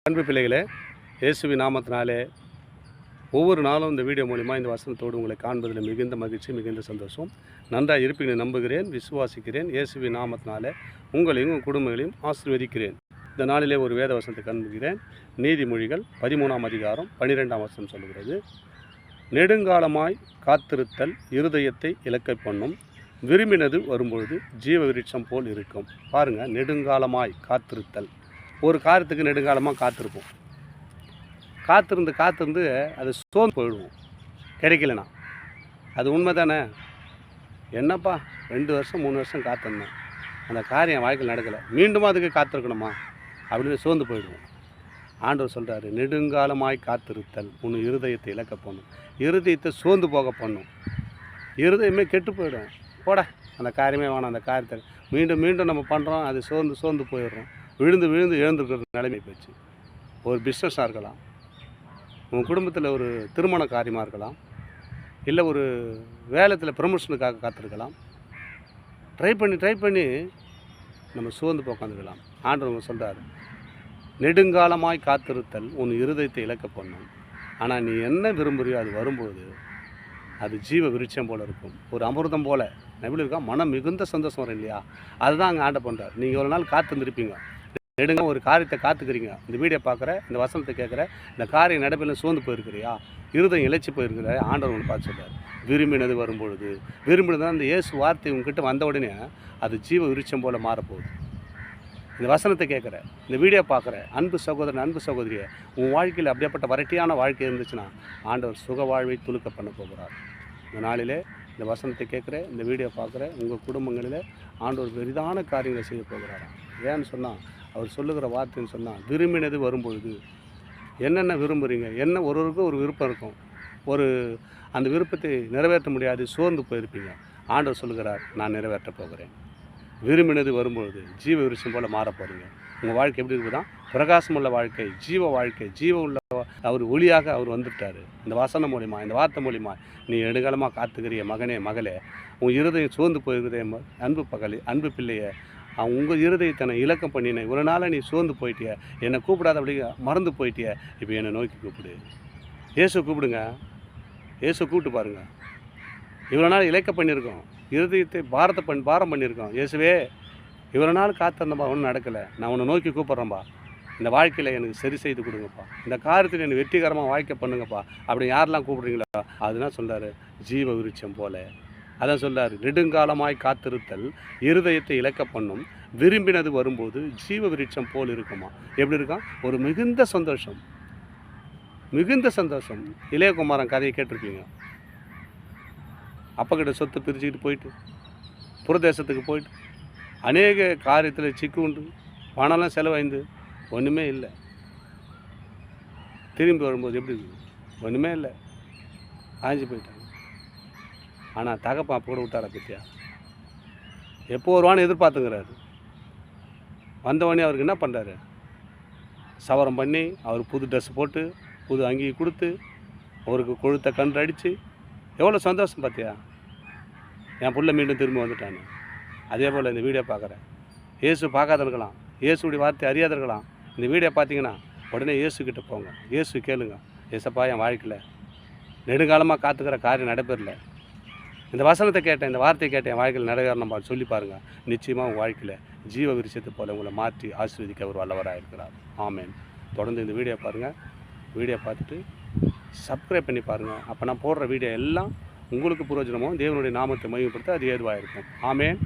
அன்பு பிள்ளைகளே, இயேசுவின் நாமத்தினாலே ஒவ்வொரு நாளும் இந்த வீடியோ மூலிமா இந்த வசனத்தோடு உங்களை காண்பதில் மிகுந்த மகிழ்ச்சி, மிகுந்த சந்தோஷம். நன்றாக இருப்பீங்கன்னு நம்புகிறேன், விசுவாசிக்கிறேன். இயேசுவின் நாமத்தினாலே உங்களையும் உங்கள் குடும்பங்களையும் ஆசீர்வதிக்கிறேன். இந்த நாளிலே ஒரு வேத வசனத்தை காண்புகிறேன். நீதிமொழிகள் 13ஆம் அதிகாரம் 12ஆம் வசனம் சொல்லுகிறது, நெடுங்காலமாய் காத்திருத்தல் இருதயத்தை இலக்கை பண்ணும், விரும்பினது வரும்பொழுது ஜீவ விருட்சம் போல் இருக்கும். பாருங்கள், நெடுங்காலமாய் காத்திருத்தல். ஒரு காரியத்துக்கு நெடுங்காலமாக காத்திருப்போம். காத்திருந்து அது சோர்ந்து போயிடுவோம் கிடைக்கலனா. அது உண்மை தானே? என்னப்பா 2 வருஷம் 3 வருஷம் காத்திருந்தேன், அந்த காரியம் வாழ்க்கையில் நடக்கலை, மீண்டும் அதுக்கு காத்திருக்கணுமா அப்படின்னு சோர்ந்து போயிடுவோம். ஆண்டவர் சொல்கிறாரு, நெடுங்காலமாய் காத்திருத்தல் உன் இருதயத்தை இலக்க பண்ணும், இருதயத்தை சோர்ந்து போக பண்ணும். இருதயமே கெட்டு போயிடும். போட அந்த காரியமே வேணாம், அந்த காரியத்தை மீண்டும் மீண்டும் நம்ம பண்ணுறோம், அது சோர்ந்து போயிடுறோம். விழுந்து எழுந்துருக்கிற நிலைமை போச்சு. ஒரு பிஸ்னஸாக இருக்கலாம், உங்கள் குடும்பத்தில் ஒரு திருமண காரியமாக இருக்கலாம், இல்லை ஒரு வேலையில் ப்ரமோஷனுக்காக காத்திருக்கலாம். ட்ரை பண்ணி நம்ம சோர்ந்து உட்காந்துக்கலாம். ஆண்டவர் சொல்கிறார், நெடுங்காலமாய் காத்திருத்தல் உன் இருதயத்தை இலக்க பண்ணும். ஆனால் நீ என்ன விரும்புகிறியோ அது வரும்போது அது ஜீவ விருட்சம் போல் இருக்கும், ஒரு அமிர்தம் போல். எப்படி இருக்கா? மனம் மிகுந்த சந்தோஷம் வரும் இல்லையா? அதுதான் அங்கே ஆண்டவர் பண்ணுறார். நீங்கள் ஒரு நாள் காத்திருந்துருப்பீங்க, நெடுங்க ஒரு காரியத்தை காத்துக்கிறீங்க, இந்த வீடியோ பார்க்குற, இந்த வசனத்தை கேட்குற, இந்த காரியம் நடைபெற சோர்ந்து போயிருக்கிறியா, இருதயம் இழைச்சி போயிருக்கிற, ஆண்டவர் உங்களுக்கு பார்த்து சொல்கிறார், விரும்பினது வரும்பொழுது. விரும்பினது அந்த இயேசு வார்த்தை உங்ககிட்ட வந்த உடனே அது ஜீவ விருட்சம் போல் மாறப்போகுது. இந்த வசனத்தை கேட்குற, இந்த வீடியோ பார்க்குற அன்பு சகோதரன், அன்பு சகோதரியை, உன் வாழ்க்கையில் அப்படியேப்பட்ட வறட்சியான வாழ்க்கை இருந்துச்சுன்னா ஆண்டவர் சுக வாழ்வை துலுக்க பண்ண போகிறார். இந்த நாளிலே இந்த வசனத்தை கேட்குற, இந்த வீடியோ பார்க்குற உங்கள் குடும்பங்களில் ஆண்டவர் பெரிதான காரியங்களை செய்ய போகிறாராம். ஏன்னு சொன்னால், அவர் சொல்லுகிற வார்த்தைன்னு சொன்னால், விரும்பினது வரும்பொழுது. என்னென்ன விரும்புகிறீங்க, என்ன ஒருவருக்கும் ஒரு விருப்பம் இருக்கும், அந்த விருப்பத்தை நிறைவேற்ற முடியாது, சோர்ந்து போயிருப்பீங்க. ஆண்டவர் சொல்லுகிறார், நான் நிறைவேற்ற போகிறேன். விரும்பினது வரும்பொழுது ஜீவ விருட்சம் போல் மாற போகிறீங்க. உங்கள் வாழ்க்கை எப்படி இருக்குதான்? பிரகாசமுள்ள வாழ்க்கை, ஜீவ உள்ள அவர் ஒளியாக அவர் வந்துட்டார். இந்த வசனம் மூலிமா, இந்த வார்த்தை மூலிமா நீ நெடுங்காலமாக காத்துக்கிறிய மகனே, மகளே, உன் இருதயம் சோர்ந்து போயிருக்கிற அன்பு பிள்ளையை, உங்கள் இருதயத்தை நான் இலக்கம் பண்ணினேன். ஒரு நாளை நீ சோர்ந்து போயிட்டிய, என்னை கூப்பிடாத அப்படி மறந்து போயிட்டிய, இப்போ என்னை நோக்கி கூப்பிடு. இயேசு கூப்பிடுங்க, இயேசு கூப்பிட்டு பாருங்கள். இவ்வளோ நாள் இலக்க பண்ணியிருக்கோம், இருதயத்தை பாரம் பண்ணியிருக்கோம். இயேசுவே, இவ்வளோ நாள் காத்திருந்தப்பா, ஒன்றும் நடக்கலை, நான் உன்னை நோக்கி கூப்பிட்றேன்ப்பா, இந்த வாழ்க்கையில் எனக்கு சரி செய்து கொடுங்கப்பா, இந்த காரியத்தில் எனக்கு வெற்றிகரமாக வாழ்க்கை பண்ணுங்கப்பா அப்படி யாரெல்லாம் கூப்பிட்றீங்களோ அதுதான் சொல்கிறாரு, ஜீவ விருட்சம் போல. அதான் சொல்கிறார், நெடுங்காலமாய் காத்திருத்தல் இருதயத்தை இலக்க பண்ணும், விரும்பினது வரும்போது ஜீவ விருட்சம் போல் இருக்குமா. எப்படி இருக்கான்? ஒரு மிகுந்த சந்தோஷம். இளையகுமாரன் கதையை கேட்டிருக்கீங்க. அப்பக்கிட்ட சொத்து பிரிச்சுக்கிட்டு போயிட்டு புறதேசத்துக்கு போயிட்டு அநேக காரியத்தில் சிக்கு உண்டு, பணம்லாம் செலவாய்ந்து ஒன்றுமே இல்லை. திரும்பி வரும்போது எப்படி இருக்குது? ஒன்றுமே இல்லை, ஆஞ்சு போயிட்டாங்க. ஆனால் தகப்பன் அப்போ கூட விட்டார பற்றியா? எப்போ வருவான்னு எதிர்பார்த்துங்கிறாரு. வந்தவொடனே அவருக்கு என்ன பண்ணுறாரு? சவரம் பண்ணி, அவர் புது ட்ரெஸ் போட்டு, புது அங்கி கொடுத்து, அவருக்கு கொழுத்த கன்று அடித்து, எவ்வளோ சந்தோஷம் பார்த்தியா? என் புள்ள மீண்டும் திரும்பி வந்துட்டான்னு. அதே போல் இந்த வீடியோ பார்க்குறேன், இயேசு பார்க்காத இருக்கலாம், இயேசுடைய வார்த்தை அறியாத இருக்கலாம். இந்த வீடியோ பார்த்தீங்கன்னா உடனே இயேசுக்கிட்ட போங்க, இயேசு கேளுங்க, ஏசப்பா என் வாழ்க்கையில் நெடுங்காலமாக காத்துக்கிற காரியம் நடைபெறல, இந்த வசனத்தை கேட்டேன், இந்த வார்த்தையை கேட்டேன், என் வாழ்க்கையில் நிறைவேறணும் சொல்லி பாருங்கள். நிச்சயமாக உங்கள் வாழ்க்கையில் ஜீவ விருட்சத்தை போல உங்களை மாற்றி ஆசீர்வதிக்க அவர் வல்லவராக இருக்கிறார். ஆமேன். தொடர்ந்து இந்த வீடியோ பாருங்கள், வீடியோ பார்த்துட்டு சப்ஸ்கிரைப் பண்ணி பாருங்கள். அப்போ நான் போடுற வீடியோ எல்லாம் உங்களுக்கு பிரயோஜனமும் தேவனுடைய நாமத்தை மையப்படுத்த அது ஏதுவாக இருக்கும். ஆமேன்.